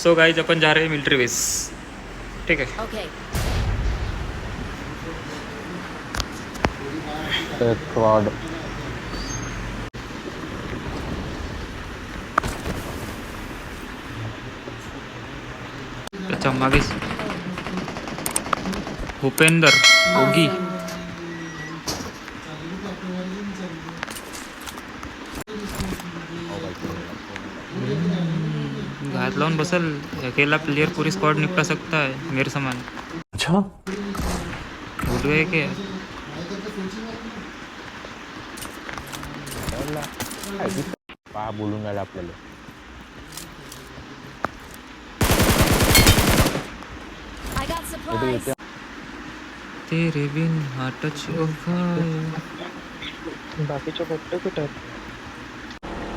So guys अपन जा रहे हैं मिलिट्री बेस, ठीक है। Okay. स्क्वाड अच्छा मागे भूपेंद्र ओगी घात लावून बसल, अकेला प्लेयर पूरी स्क्वाड निपटा सकता है मेरे समान। अच्छा भूल गए क्या? पहा बोलून राहिला आपल्याला. I got supplies. तेरे बिन हा टच ऑफ बाकीच्या पट्टे कुठे आहेत?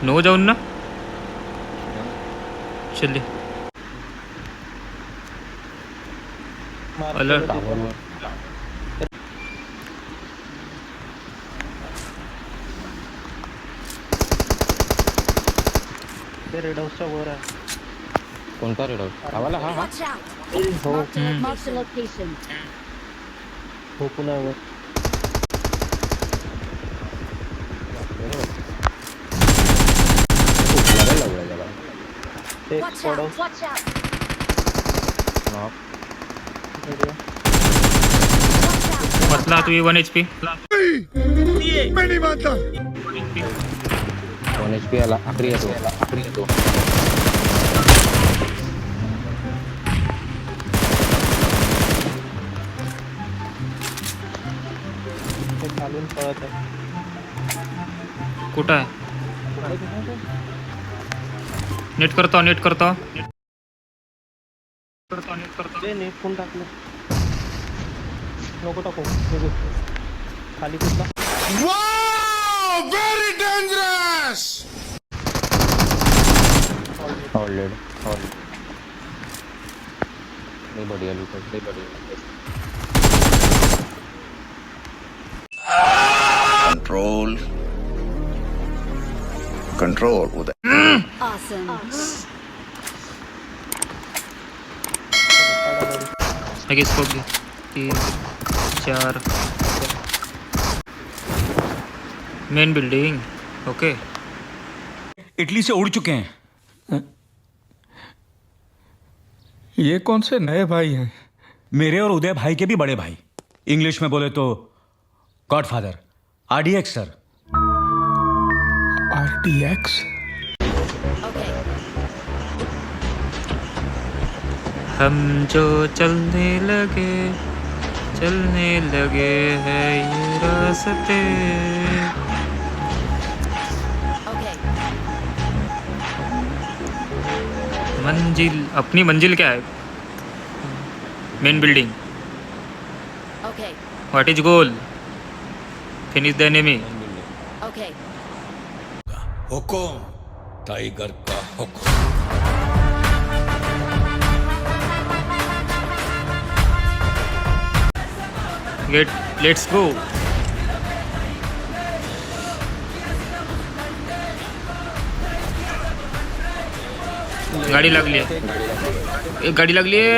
नो जाऊन ना चलिए अलर्ट. टावरवर ते रेड हाऊसच्या वर आहे. कोणता रेड हाऊस? आम्हाला हा हा Watch out. हो Mark the location. हो पुण्यावर लागला जरा ते एक Watch squad out. House Watch out. Knock. Watch out. मतला तू 1 HP 1 HP आला. आखरी येतो. ते खालून पळत आहे. कुठं आहे? नेट करतो ते नेट कोण टाकलं? नको टाकू निघू. खाली कुठला ऑलरेडी नहीं बढ़िया लूट नहीं बढ़िया. control उदय. Awesome. आगे स्कोप घे 3 4 मेन बिल्डिंग. ओके इटली से उड़ चुके हैं. ये कौन से नए भाई हैं? मेरे और उदय भाई के भी बड़े भाई. इंग्लिश में बोले तो godfather RDX sir. RTX? Okay. हम जो चलने लगे हैं ये रास्ते. Okay. मंजिल अपनी मंजिल क्या है? Main building. Okay. What is goal? Finish the enemy. Okay. हुकुम टाइगर का हुक्म. Get let's go. गाडी लागली आहे. एक गाडी लागली आहे.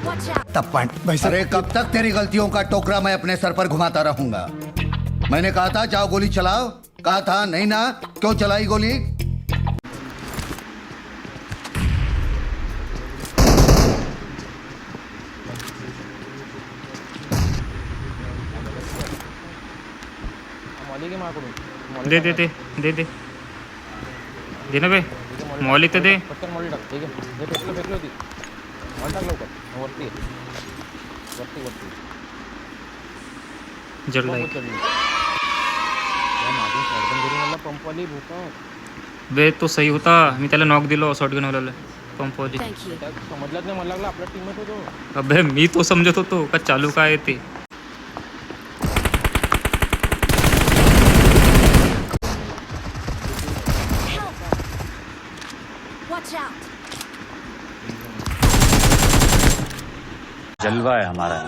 Watch out. Watch out. अरे कब तक तेरी गलतियों का टोकरा मैं अपने सर पर घुमाता रहूंगा? मैंने कहा था जाओ गोली चलाओ, कहा था नहीं ना, क्यों चलाई गोली? मॉली के माकडून दे ना बे. मॉली तर दे. पटकन मॉली टाक. ठीक आहे हे फेकली होती. मॉल टाक लवकर. वरती जडला एक. या मागून साईडन करून मला पंपवाली भूता बे तो सही होता, मी त्याला नॉक दिलो शॉटगन वाल्याला पंपवाली. Thank you. त्यात समजलाच नाही, मला लागला आपल्या टीममेट होतो. अबे मी तो समजत होतो का चालू काय आहे ते. Watch out. जलवा है हमारा.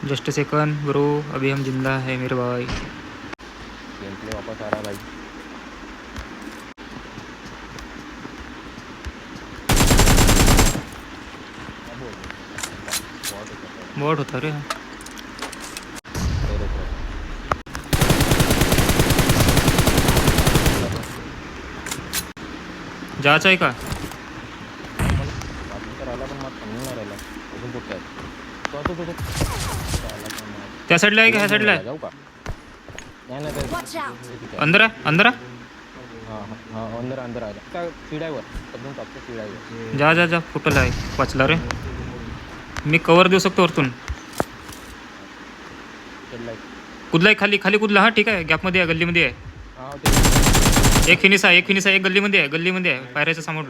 जस्ट सेकंड ब्रो, अभी हम जिंदा है मेरे भाई. गेम प्ले वापस आ रहा है भाई. क्या बोल रहे हो? बहुत होता है. बॉट होता रे. तेरे को. जायचं आहे का. बातमी तर राहिला पण मला समजून नाही राहिला. अजून कुठे आहे? त्या साईडला आहे का ह्या साईडला आहे. जाऊ का? नाही नाही ते- Watch out. ते तिथे आहे. अंदर आहे अंदर आहे. हां हां अंदर अंदर आला. त्या शिडाईवर अजून टॉपच्या शिडाईवर. जा जा जा फुटल आहे वाचला रे. मी कवर देऊ शकतो वरतून. चढलाय. कुदलाय खाली खाली कुदला. हा ठीक आहे गॅपमध्ये आहे गल्लीमध्ये आहे. हां ते एक फिनिश आहे एक गल्लीमध्ये आहे गल्लीमध्ये आहे पायऱ्याच्या समोर.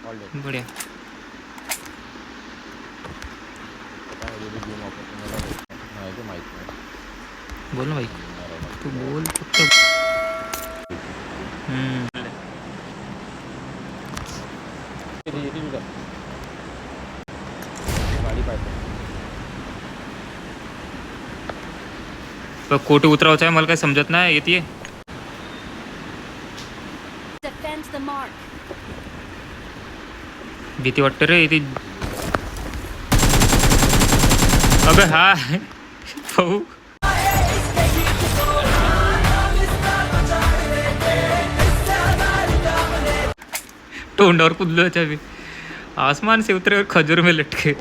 All day. बढिया. काय वेगळी गेम ऑपरेशन नाही ते माहीत नाही. बोल ना भाई तू बोल फक्त. येते येते तुझा. गाडी पाहिजे. कोटी उतरावचं आहे मला काही समजत नाही. येते Defend the mark. भीती वाटते रे येते. अबे हा भाऊ तोंडावर कुदलो अभी. आसमान से उतरे और खजूर में लटके.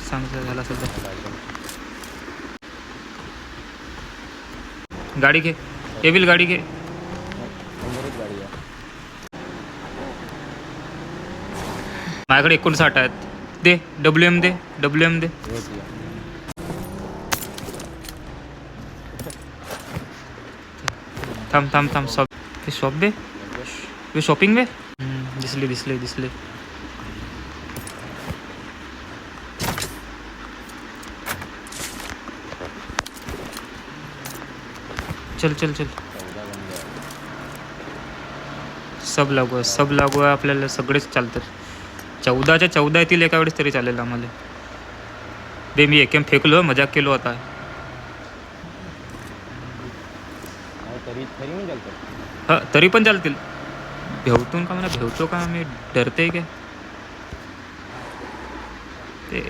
सांग झाला सध्या. गाडी घे एविल गाडी घे. समोरच गाडी आहे. माझ्याकडे 59 आहेत. दे WM दे WM दे. हेच आहे. थांब थांब थांब शॉप ते शॉप बे वे शॉपिंग बे. दिसले दिसले दिसले. चल चल चल. 14 बंद आहे. सब लागू आहे आपल्याला सगळेच चालतात. 14च्या 14 येतील एका वेळेस तरी चालेल आम्हाला. बे मी एकेम फेकलो मजाक केलो आता. नाही तरी तरी मी चालतो. हा तरी पण चालतील. भेवतून का मला भेवतो का मी डरते काय ते.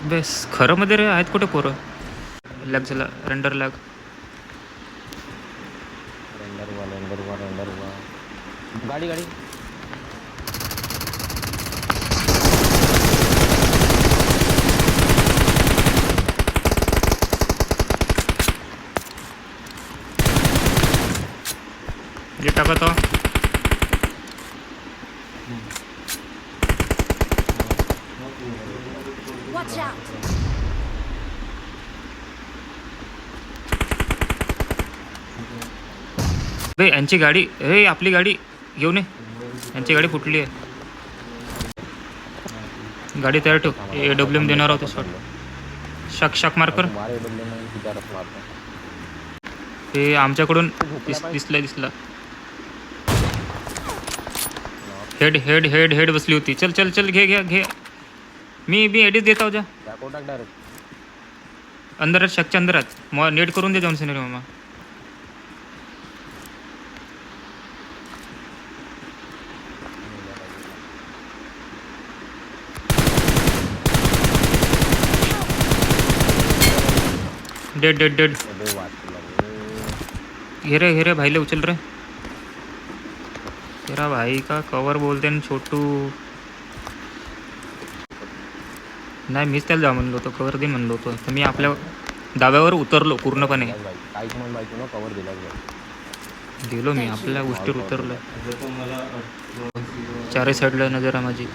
बेस खरं मध्ये रे आहेत कुठे पोरं. लॅग झाला रेंडर लॅग. रेंडर गाडी गाडी. जे टाकत आहो. Watch out. बे यांची गाडी हे आपली गाडी घेऊन ये. यांची गाडी फुटली आहे. गाडी तयार ठेव. AWM देणार होते शॉट. शाक मार्कर मारे बदले नाही विचारत मारतो. हे आमच्याकडून दिसला. हेड बसली होती. चल चल चल घे. मी एडीच देता जा. टाक डायरेक्ट. अंदर शकच्या अंदर आहेत. नेट करून दे जॉन्सन रे मामा. डेड अबे वाचला रे. घेरे भाईले उचल रे. तेरा भाई का कवर बोलते ना छोटू. नाही मीच त्याला जा म्हणलो होतो कवर दे म्हणलो होतो. तर मी आपल्या दाव्यावर उतरलो पूर्णपणे. काहीच म्हणून बायको ना कवर दिला. दिलो मी आपल्या गोष्टीवर उतरलो. चारही साईडला नजर आहे माझी.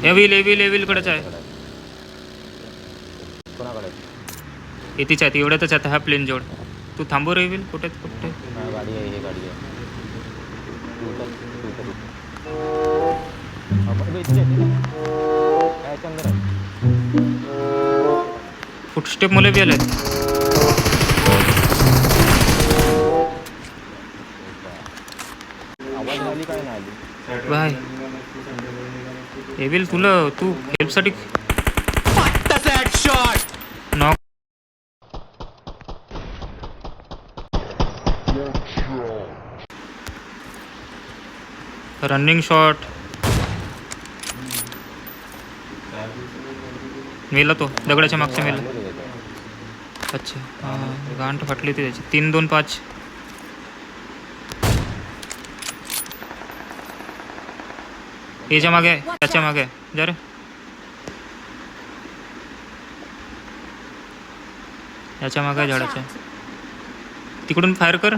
एविल कडेच आहे. कोणाकडे? येतीच आहे एवढ्यातच आता हा प्लेन जवळ. तू थांबव रे एविल. कुठे कुठे हा, गाडी आहे, हे गाडी आहे. तू उतर, तू उतर, उतर. आपण बघ, इथे आहे, इथे. काय याच्या अंदर आहे? फुटस्टेप मला बी आले. आवाज आली काय नाही आली? बाय एविल तुला तू हेल्पसाठी नॉक. रनिंग शॉट मेला तो दगडाच्या मागच्या मेला. अच्छा हां गांठ फाटली होती त्याची. 3 2 5. याच्या मागे आहे, त्याच्या मागे आहे. जा रे. याच्या मागे आहे झाडाच्या. तिकडून फायर कर.